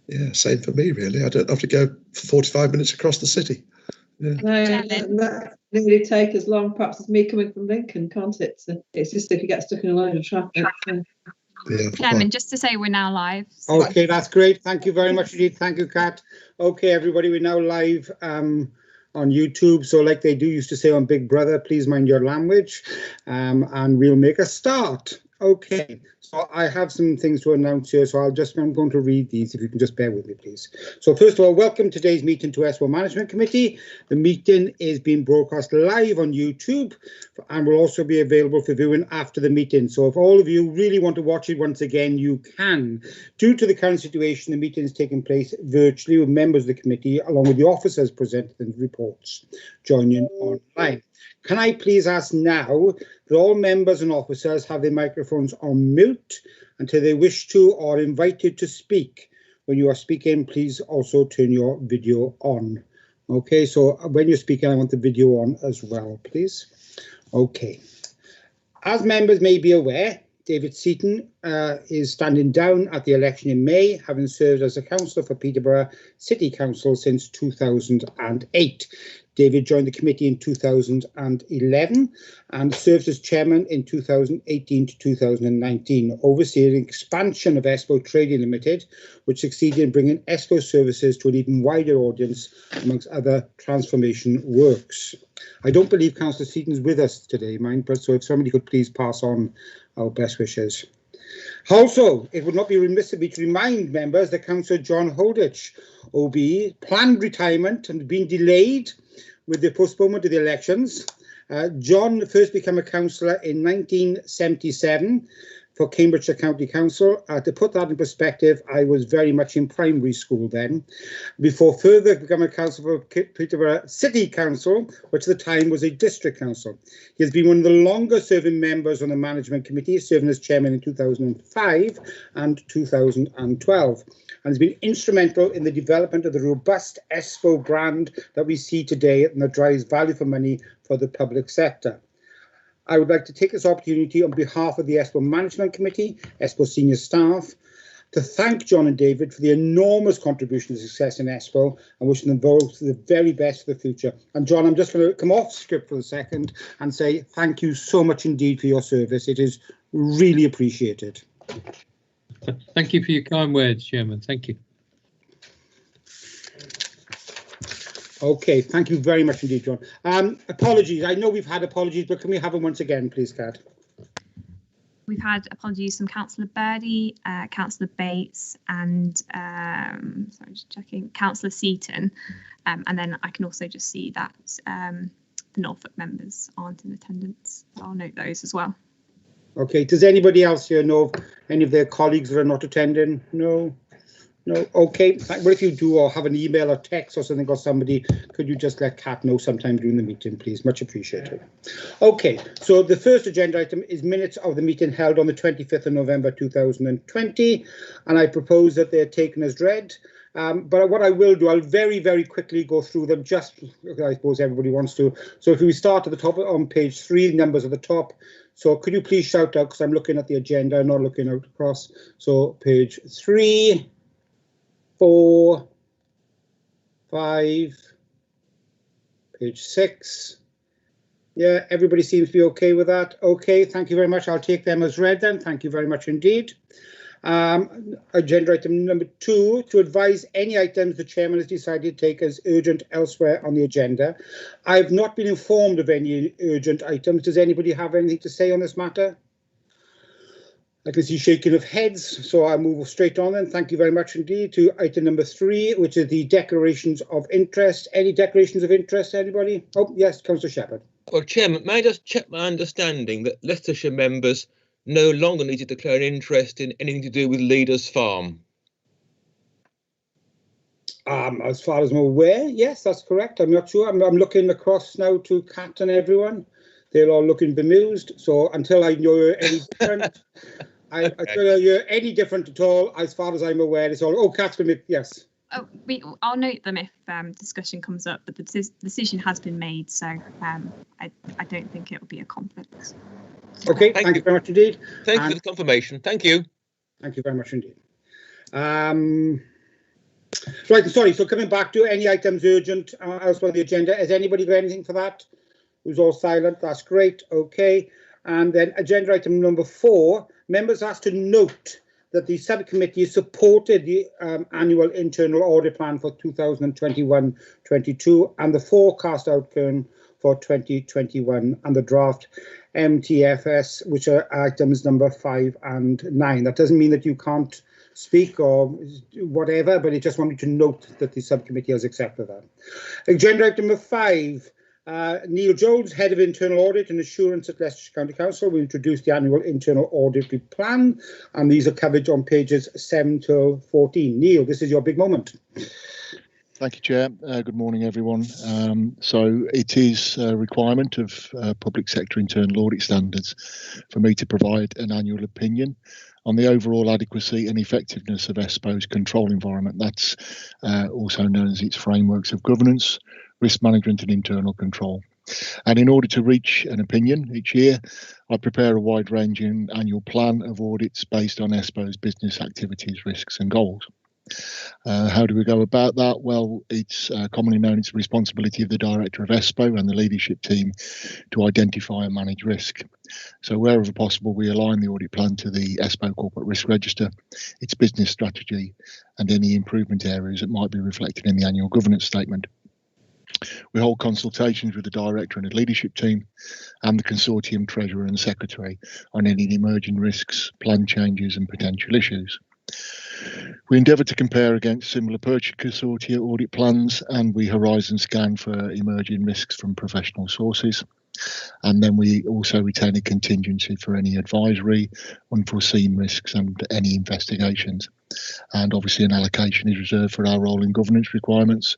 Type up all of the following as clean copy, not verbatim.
Yeah, same for me, really. I don't have to go 45 minutes across the city. Yeah. No, that nearly take as long, perhaps, as me coming from Lincoln, can't it? So it's just if you get stuck in a load of traffic. Yeah, Chairman, just to say we're now live. So. Okay, that's great. Thank you very much indeed. Thank you, Kat. Okay, everybody, we're now live on YouTube. So like they do used to say on Big Brother, please mind your language, and we'll make a start. Okay, so I have some things to announce here, so I'm going to read these, if you can just bear with me, please. So first of all, welcome today's meeting to ESPO Management Committee. The meeting is being broadcast live on YouTube and will also be available for viewing after the meeting. So if all of you really want to watch it once again, you can. Due to the current situation, the meeting is taking place virtually with members of the committee, along with the officers presenting reports, joining online. Can I please ask now that all members and officers have their microphones on mute until they wish to or invited to speak. When you are speaking, please also turn your video on. Okay, so when you're speaking, I want the video on as well, please. Okay. As members may be aware, David Seaton is standing down at the election in May, having served as a councillor for Peterborough City Council since 2008. David joined the committee in 2011 and served as chairman in 2018 to 2019, overseeing the expansion of ESPO Trading Limited, which succeeded in bringing ESPO services to an even wider audience, amongst other transformation works. I don't believe Councillor Seaton is with us today, mind, but so if somebody could please pass on our best wishes. Also, it would not be remiss of me to remind members that Councillor John Holditch, OBE, planned retirement and been delayed with the postponement of the elections. John first became a councillor in 1977 for Cambridgeshire County Council. To put that in perspective, I was very much in primary school then, before further becoming a councillor for Peterborough City Council, which at the time was a district council. He has been one of the longest serving members on the management committee, serving as chairman in 2005 and 2012. And has been instrumental in the development of the robust ESPO brand that we see today and that drives value for money for the public sector. I would like to take this opportunity on behalf of the ESPO Management Committee, ESPO senior staff, to thank John and David for the enormous contribution to success in ESPO and wishing them both the very best for the future. And John, I'm just going to come off script for a second and say thank you so much indeed for your service. It is really appreciated. Thank you for your kind words, Chairman. Thank you. Okay, thank you very much indeed, John. Apologies. I know we've had apologies, but can we have them once again, please, Kat? We've had apologies from Councillor Birdie, Councillor Bates, and sorry, just checking, Councillor Seaton. And then I can also just see that the Norfolk members aren't in attendance. So I'll note those as well. Okay, does anybody else here know of any of their colleagues that are not attending? No? No? Okay, well, if you do or have an email or text or something or somebody, could you just let Kat know sometime during the meeting, please? Much appreciated. Okay, so the first agenda item is minutes of the meeting held on the 25th of November 2020, and I propose that they're taken as read. But what I will do, I'll very, very quickly go through them, just I suppose everybody wants to. So if we start at the top on page 3, numbers at the top. So could you please shout out, because I'm looking at the agenda, not looking out across. So page 3, 4, 5, page 6. Yeah, everybody seems to be okay with that. Okay, thank you very much. I'll take them as read then. Thank you very much indeed. Agenda item number 2, to advise any items the chairman has decided to take as urgent elsewhere on the agenda. I have not been informed of any urgent items. Does anybody have anything to say on this matter? I can see shaking of heads, so I'll move straight on then. Thank you very much indeed to item number 3, which is the declarations of interest. Any declarations of interest, anybody? Oh, yes, Councillor Shepherd. Well, Chairman, may I just check my understanding that Leicestershire members no longer need to declare an interest in anything to do with Leaders Farm? As far as I'm aware, yes, that's correct. I'm not sure. I'm looking across now to Kat and everyone. They're all looking bemused. So until I know any different, until I hear any different at all, as far as I'm aware, it's all. Oh, Kat's been, yes. Oh, I'll note them if discussion comes up, but the decision has been made, so I don't think it will be a conflict. Okay, thank you very much indeed. Thank you for the confirmation. Thank you. Thank you very much indeed. Right, sorry, so coming back to any items urgent elsewhere on the agenda, has anybody got anything for that? Who's all silent? That's great. Okay. And then agenda item number 4, members asked to note that the subcommittee supported the annual internal audit plan for 2021-22 and the forecast outcome for 2021 and the draft MTFS, which are items number 5 and 9. That doesn't mean that you can't speak or whatever, but it just wanted to note that the subcommittee has accepted that. Agenda item number 5. Neil Jones, Head of Internal Audit and Assurance at Leicestershire County Council, will introduce the annual internal audit plan, and these are covered on pages 7 to 14. Neil, this is your big moment. Thank you, Chair. Good morning, everyone. So it is a requirement of public sector internal audit standards for me to provide an annual opinion on the overall adequacy and effectiveness of ESPO's control environment. That's also known as its frameworks of governance, risk management and internal control. And in order to reach an opinion each year, I prepare a wide-ranging annual plan of audits based on ESPO's business activities, risks and goals. How do we go about that? Well, it's commonly known it's the responsibility of the director of ESPO and the leadership team to identify and manage risk. So wherever possible, we align the audit plan to the ESPO corporate risk register, its business strategy and any improvement areas that might be reflected in the annual governance statement. We hold consultations with the director and the leadership team and the consortium treasurer and secretary on any emerging risks, plan changes and potential issues. We endeavour to compare against similar purchase consortia audit plans, and we horizon scan for emerging risks from professional sources. And then we also retain a contingency for any advisory, unforeseen risks and any investigations. And obviously an allocation is reserved for our role in governance requirements,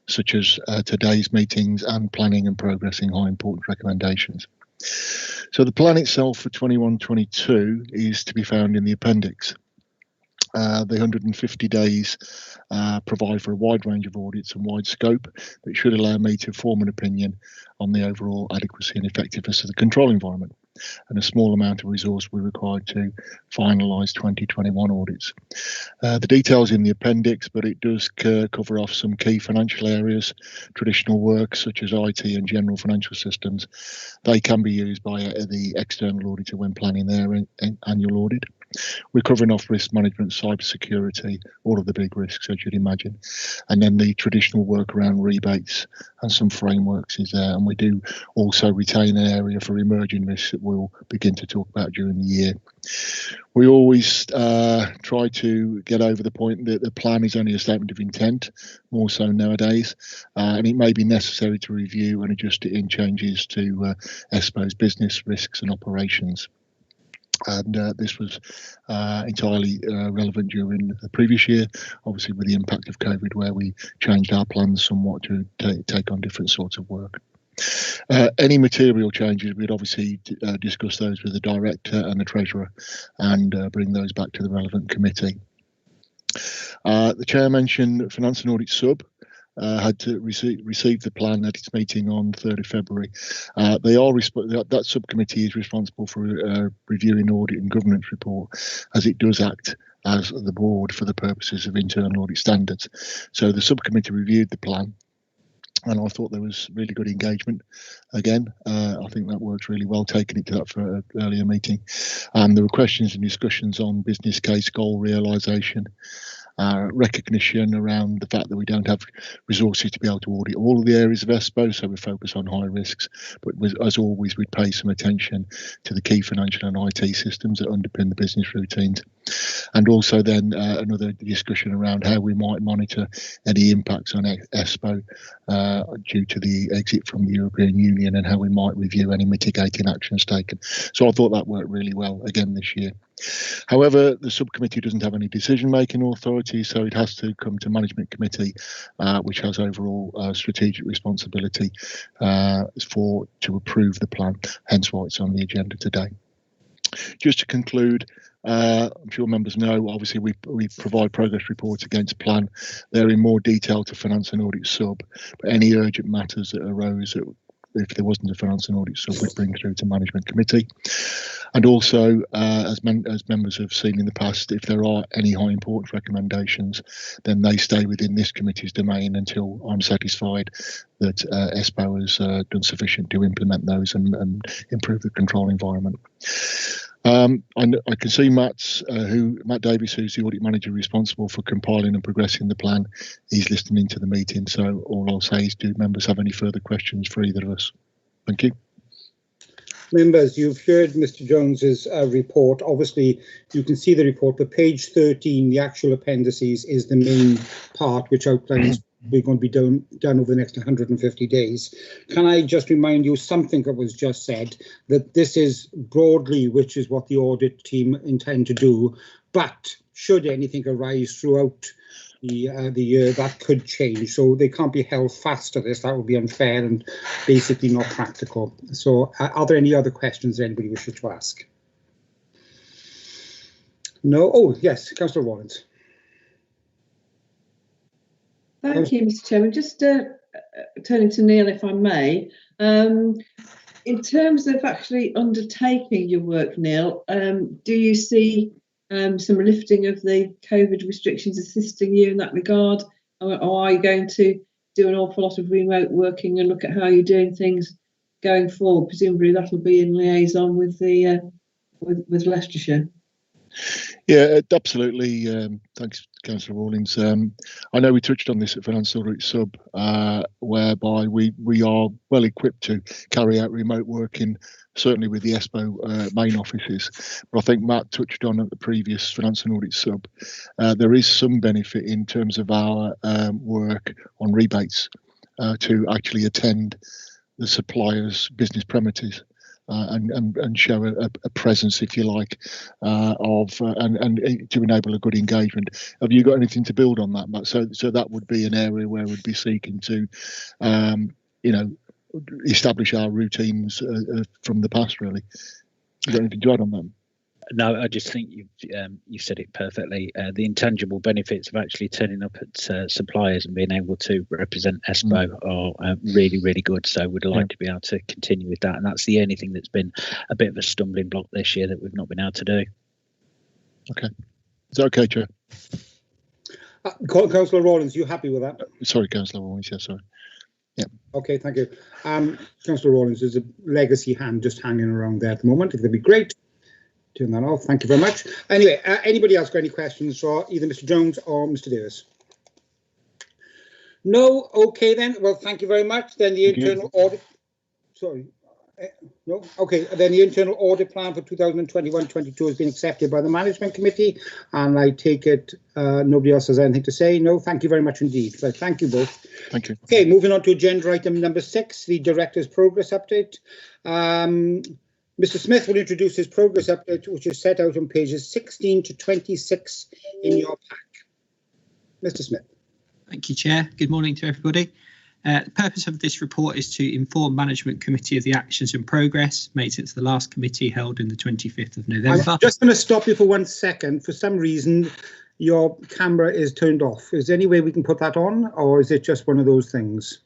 such as today's meetings and planning and progressing high important recommendations. So the plan itself for 21-22 is to be found in the appendix. The 150 days provide for a wide range of audits and wide scope that should allow me to form an opinion on the overall adequacy and effectiveness of the control environment. And a small amount of resource will be required to finalise 2021 audits. The details in the appendix, but it does cover off some key financial areas, traditional work such as IT and general financial systems. They can be used by the external auditor when planning their annual audit. We're covering off risk management, cyber security, all of the big risks, as you'd imagine. And then the traditional work around rebates and some frameworks is there. And we do also retain an area for emerging risks that we'll begin to talk about during the year. We always try to get over the point that the plan is only a statement of intent, more so nowadays, and it may be necessary to review and adjust it in changes to ESPO's business risks and operations. And this was entirely relevant during the previous year, obviously with the impact of COVID, where we changed our plans somewhat to take on different sorts of work. Any material changes, we'd obviously discuss those with the director and the treasurer and bring those back to the relevant committee. The chair mentioned Finance and Audit Sub. Had to receive the plan at its meeting on 3rd of February. That subcommittee is responsible for reviewing audit and governance report, as it does act as the board for the purposes of internal audit standards. So the subcommittee reviewed the plan, and I thought there was really good engagement. Again, I think that worked really well, taking it to that for an earlier meeting. And there were questions and discussions on business case goal realisation, recognition around the fact that we don't have resources to be able to audit all of the areas of ESPO, so we focus on high risks, but as always we'd pay some attention to the key financial and IT systems that underpin the business routines. And also then another discussion around how we might monitor any impacts on ESPO due to the exit from the European Union, and how we might review any mitigating actions taken. So I thought that worked really well again this year. However, the subcommittee doesn't have any decision-making authority, so it has to come to management committee, which has overall strategic responsibility to approve the plan, hence why it's on the agenda today. Just to conclude, I'm sure members know, obviously we provide progress reports against plan. They're in more detail to Finance and Audit Sub, but any urgent matters that arose that if there wasn't a finance and audit sub, we'd bring through to management committee. And also, as members have seen in the past, if there are any high importance recommendations, then they stay within this committee's domain until I'm satisfied that ESPO has done sufficient to implement those and improve the control environment. I can see Matt Davis, who's the audit manager responsible for compiling and progressing the plan. He's listening to the meeting. So all I'll say is, do members have any further questions for either of us? Thank you. Members, you've heard Mr. Jones's report. Obviously, you can see the report, but page 13, the actual appendices, is the main part, which outlines we're going to be done over the next 150 days. Can I just remind you something that was just said, that this is broadly, which is what the audit team intend to do, but should anything arise throughout the year, that could change. So they can't be held fast to this. That would be unfair and basically not practical. So are there any other questions anybody wishes to ask? No? Oh, yes, Councillor Rawlins. Thank you, Mr. Chairman. Just turning to Neil, if I may. In terms of actually undertaking your work, Neil, do you see some lifting of the COVID restrictions assisting you in that regard? Or are you going to do an awful lot of remote working and look at how you're doing things going forward? Presumably that'll be in liaison with the with Leicestershire. Yeah, absolutely. Thanks, Councillor Rawlins. I know we touched on this at Finance Audit Sub, whereby we are well equipped to carry out remote working, certainly with the ESPO main offices. But I think Matt touched on at the previous Finance and Audit Sub, there is some benefit in terms of our work on rebates to actually attend the supplier's business premises. And show a presence, if you like, and to enable a good engagement. Have you got anything to build on that, Matt? So that would be an area where we'd be seeking to, establish our routines from the past. Really, you got anything to add on that? No, I just think you've said it perfectly. The intangible benefits of actually turning up at suppliers and being able to represent ESPO are really, really good. So we'd like to be able to continue with that. And that's the only thing that's been a bit of a stumbling block this year that we've not been able to do. Okay. Is that okay, Chair? Councillor Rawlins, you happy with that? Sorry, Councillor Rawlins, yeah, sorry. Yeah. Okay, thank you. Councillor Rawlins, there's a legacy hand just hanging around there at the moment. It'd be great. Turn that off. Thank you very much. Anyway, anybody else got any questions for either Mr. Jones or Mr. Davis? No? Okay then. Well, thank you very much. Then the internal audit. Sorry. No? Okay. Then the internal audit plan for 2021-22 has been accepted by the management committee, and I take it nobody else has anything to say. No? Thank you very much indeed. So thank you both. Thank you. Okay, moving on to agenda item number 6, the director's progress update. Mr. Smith will introduce his progress update, which is set out on pages 16 to 26 in your pack. Mr. Smith. Thank you, Chair. Good morning to everybody. The purpose of this report is to inform Management Committee of the actions and progress made since the last committee held on the 25th of November. I'm just going to stop you for 1 second. For some reason, your camera is turned off. Is there any way we can put that on, or is it just one of those things?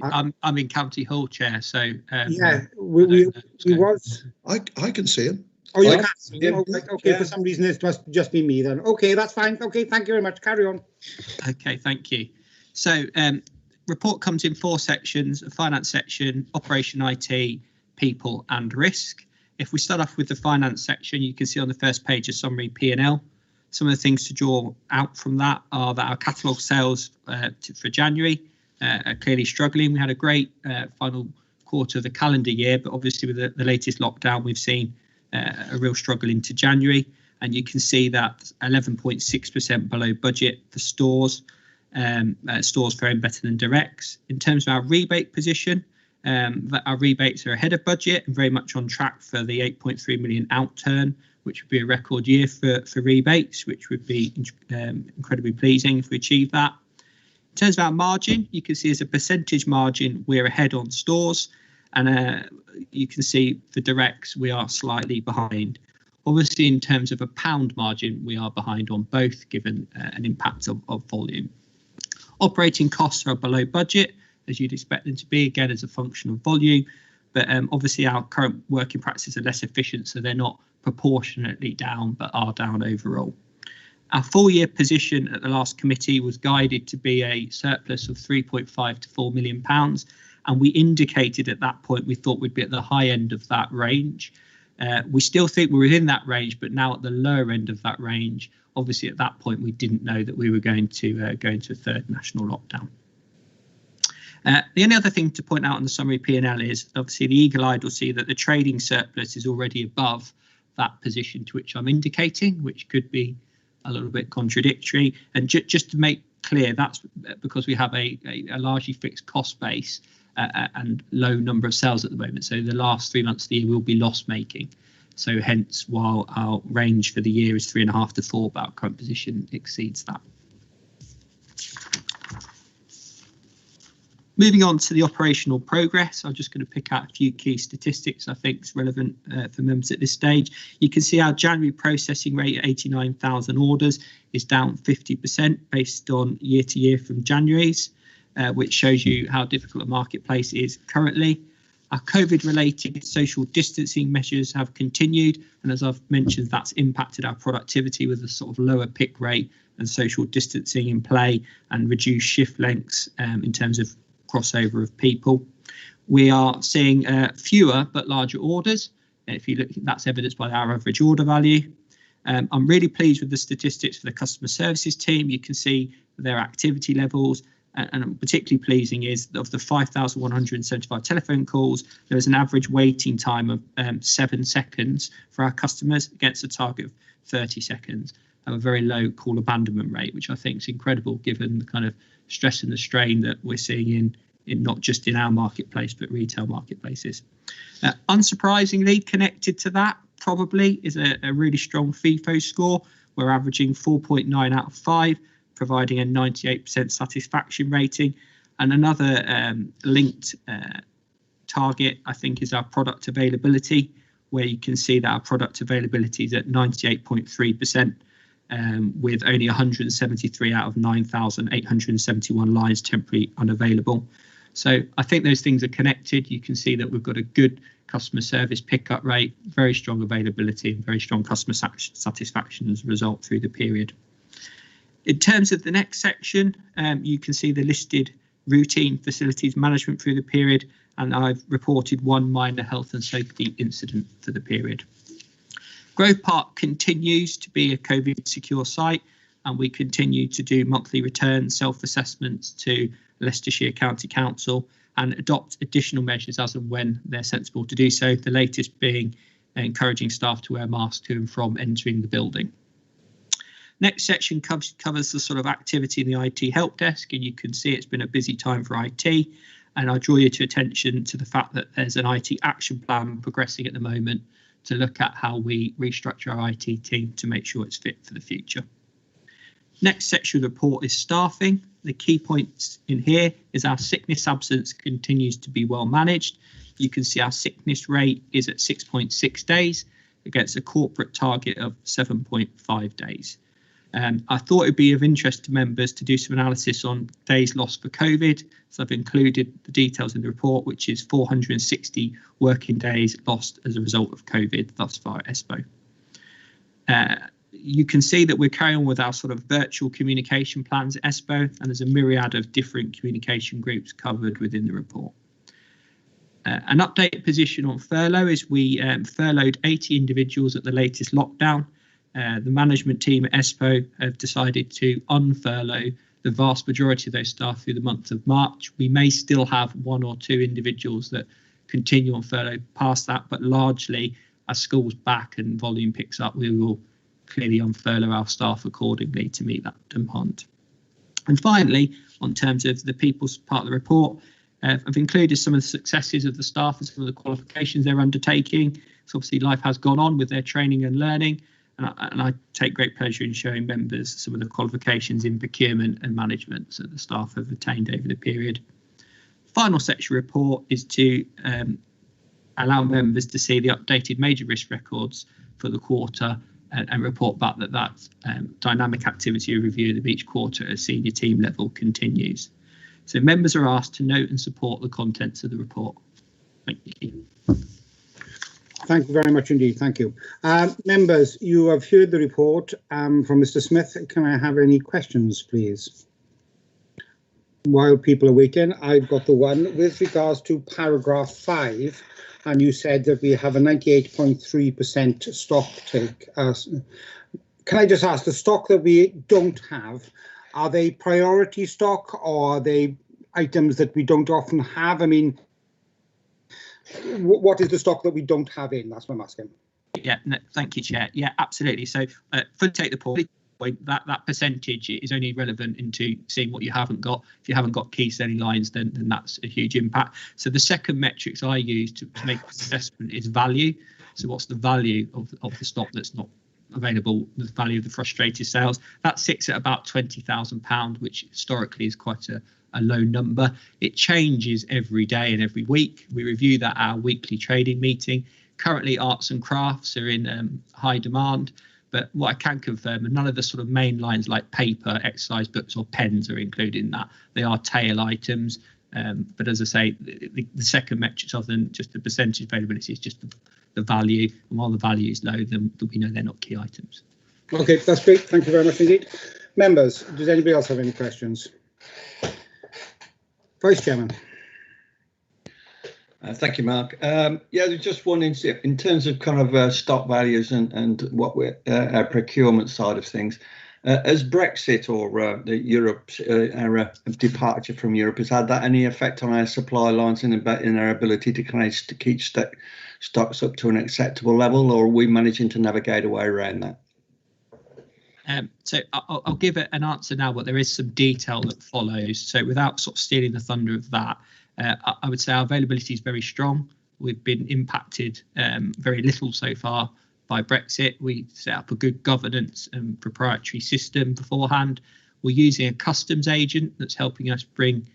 I'm in County Hall, Chair, so yeah, we was. I can see him. Oh, you can see him. Okay, yeah. For some reason it must just be me then. Okay, that's fine. Okay, thank you very much. Carry on. Okay, thank you. So, report comes in 4 sections: a finance section, operation IT, people, and risk. If we start off with the finance section, you can see on the first page a summary P&L. Some of the things to draw out from that are that our catalogue sales for January are clearly struggling. We had a great final quarter of the calendar year, but obviously with the latest lockdown, we've seen a real struggle into January. And you can see that 11.6% below budget for stores, stores faring better than directs. In terms of our rebate position, our rebates are ahead of budget and very much on track for the 8.3 million outturn, which would be a record year for rebates, which would be incredibly pleasing if we achieve that. In terms of our margin, you can see as a percentage margin, we're ahead on stores, and you can see for directs, we are slightly behind. Obviously, in terms of a pound margin, we are behind on both, given an impact of volume. Operating costs are below budget, as you'd expect them to be, again as a function of volume, but obviously our current working practices are less efficient, so they're not proportionately down but are down overall. Our full year position at the last committee was guided to be a surplus of £3.5 to £4 million, and we indicated at that point we thought we'd be at the high end of that range. We still think we're within that range, but now at the lower end of that range. Obviously, at that point, we didn't know that we were going to go into a third national lockdown. The only other thing to point out on the summary P&L is obviously the eagle-eyed will see that the trading surplus is already above that position to which I'm indicating, which could be a little bit contradictory. And just to make clear, that's because we have a largely fixed cost base and low number of sales at the moment. So the last 3 months of the year will be loss making. So hence, while our range for the year is 3.5 to 4, but our current position exceeds that. Moving on to the operational progress, I'm just going to pick out a few key statistics I think is relevant for members at this stage. You can see our January processing rate at 89,000 orders is down 50% based on year to year from January's, which shows you how difficult the marketplace is currently. Our COVID-related social distancing measures have continued, and as I've mentioned, that's impacted our productivity with a sort of lower pick rate and social distancing in play and reduced shift lengths in terms of crossover of people. We are seeing fewer but larger orders. If you look, that's evidenced by our average order value. I'm really pleased with the statistics for the customer services team. You can see their activity levels, and particularly pleasing is of the 5,175 telephone calls, there was an average waiting time of 7 seconds for our customers against a target of 30 seconds. A very low call abandonment rate, which I think is incredible given the kind of stress and the strain that we're seeing in not just in our marketplace but retail marketplaces. Unsurprisingly, connected to that probably is a really strong FIFO score. We're averaging 4.9 out of 5, providing a 98% satisfaction rating. And another linked target, I think, is our product availability, where you can see that our product availability is at 98.3%. With only 173 out of 9,871 lines temporarily unavailable. So I think those things are connected. You can see that we've got a good customer service pickup rate, very strong availability and very strong customer satisfaction as a result through the period. In terms of the next section, you can see the listed routine facilities management through the period, and I've reported one minor health and safety incident for the period. Grove Park continues to be a COVID secure site, and we continue to do monthly return self-assessments to Leicestershire County Council and adopt additional measures as and when they're sensible to do so, the latest being encouraging staff to wear masks to and from entering the building. Next section covers the sort of activity in the IT help desk, and you can see it's been a busy time for IT, and I draw your attention to the fact that there's an IT action plan progressing at the moment to look at how we restructure our IT team to make sure it's fit for the future. Next section of the report is staffing. The key points in here is our sickness absence continues to be well managed. You can see our sickness rate is at 6.6 days against a corporate target of 7.5 days. I thought it'd be of interest to members to do some analysis on days lost for COVID. So I've included the details in the report, which is 460 working days lost as a result of COVID thus far at ESPO. You can see that we're carrying on with our sort of virtual communication plans at ESPO, and there's a myriad of different communication groups covered within the report. An updated position on furlough is we furloughed 80 individuals at the latest lockdown. The management team at ESPO have decided to unfurlough the vast majority of those staff through the month of March. We may still have 1 or 2 individuals that continue on furlough past that, but largely as school's back and volume picks up, we will clearly unfurlough our staff accordingly to meet that demand. And finally, on terms of the people's part of the report, I've included some of the successes of the staff and some of the qualifications they're undertaking. So obviously life has gone on with their training and learning. And I take great pleasure in showing members some of the qualifications in procurement and management that the staff have attained over the period. Final section report is to allow members to see the updated major risk records for the quarter and report back that dynamic activity review of each quarter at senior team level continues. So members are asked to note and support the contents of the report. Thank you. Thank you very much indeed. Thank you. Members, you have heard the report from Mr. Smith. Can I have any questions, please? While people are waiting, I've got the one with regards to paragraph 5, and you said that we have a 98.3% stock take. Can I just ask, the stock that we don't have, are they priority stock or are they items that we don't often have? I mean, what is the stock that we don't have in? That's what I'm asking. Yeah, no, thank you, Chair. Yeah, absolutely. So for take the point, that percentage is only relevant into seeing what you haven't got. If you haven't got key selling lines, then that's a huge impact. So the second metrics I use to make the assessment is value. So what's the value of the stock that's not available, the value of the frustrated sales? That sits at about £20,000, which historically is quite a low number. It changes every day and every week. We review that at our weekly trading meeting. Currently, arts and crafts are in high demand, but what I can confirm, and none of the sort of main lines like paper, exercise books or pens are included in that. They are tail items, but as I say, the second metrics other than just the percentage availability is just the value, and while the value is low, then we know they're not key items. Okay, that's great. Thank you very much indeed. Members, does anybody else have any questions? Vice Chairman. Thank you, Mark. Yeah, there's just one in terms of kind of stock values and what we're our procurement side of things. As Brexit or Europe's our departure from Europe, has had that any effect on our supply lines and in our ability to kind of keep stocks up to an acceptable level, or are we managing to navigate a way around that? So I'll give it an answer now, but there is some detail that follows. So without sort of stealing the thunder of that, I would say our availability is very strong. We've been impacted very little so far by Brexit. We set up a good governance and proprietary system beforehand. We're using a customs agent that's helping us bring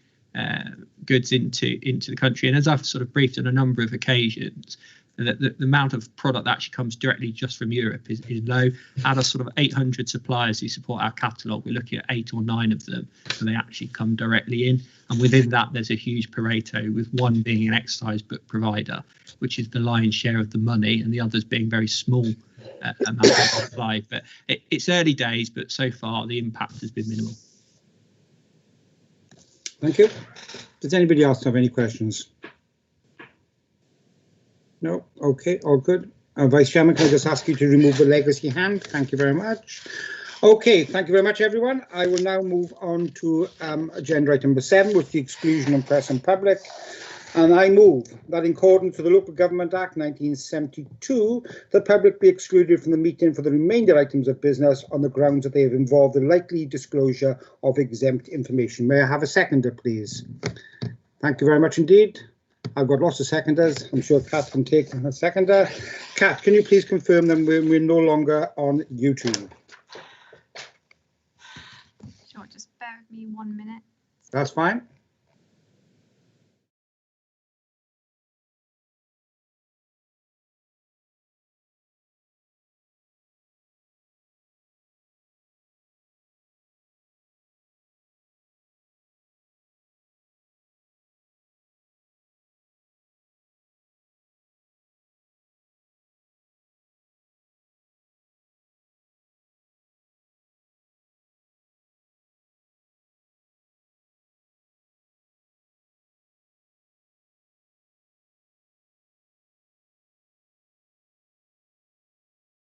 goods into the country. And as I've sort of briefed on a number of occasions, the amount of product that actually comes directly just from Europe is low. Out of sort of 800 suppliers who support our catalogue, we're looking at 8 or 9 of them, so they actually come directly in. And within that, there's a huge Pareto, with one being an exercise book provider, which is the lion's share of the money, and the others being very small amount of supply. But it's early days, but so far the impact has been minimal. Thank you. Does anybody else have any questions? No? Okay, all good. Vice Chairman, can I just ask you to remove the legacy hand? Thank you very much. Okay, thank you very much, everyone. I will now move on to agenda item number 7, with the exclusion of press and public. And I move that in accordance with the Local Government Act 1972, the public be excluded from the meeting for the remainder items of business on the grounds that they have involved the likely disclosure of exempt information. May I have a seconder, please? Thank you very much indeed. I've got lots of seconders. I'm sure Kat can take a seconder. Kat, can you please confirm that we're no longer on YouTube? Sure, just bear with me 1 minute. That's fine.